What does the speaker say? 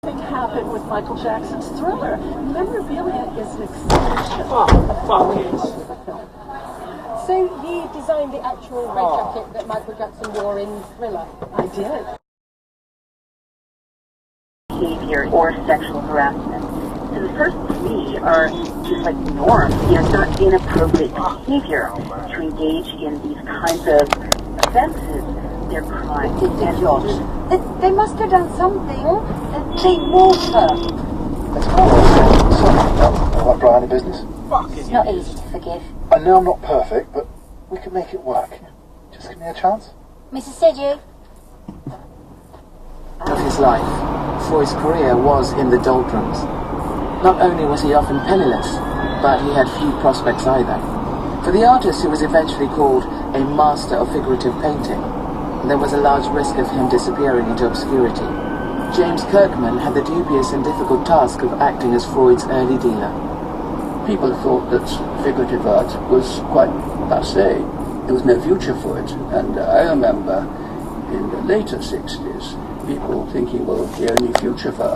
Thing happened with Michael Jackson's Thriller. Memorabilia is an extension Oh, fuck it. of the film. So you designed the actual red jacket that Michael Jackson wore in Thriller? I did. Behavior or sexual harassment. So the first three are just like norms. It's not inappropriate behavior to engage in these kinds of offenses. They're crimes. They must have done something. They moved her. Let's go on. Sorry, like Brian in business. It's not easy to forgive. I know I'm not perfect, but we can make it work. Just give me a chance. Mrs. Sedgwick? Of his life, Freud's career was in the doldrums. Not only was he often penniless, but he had few prospects either. For the artist who was eventually called a master of figurative painting, there was a large risk of him disappearing into obscurity. James Kirkman had the dubious and difficult task of acting as Freud's early dealer. People thought that figurative art was quite passé. There was no future for it. And I remember in the later 60s, people thinking, well, the only future for art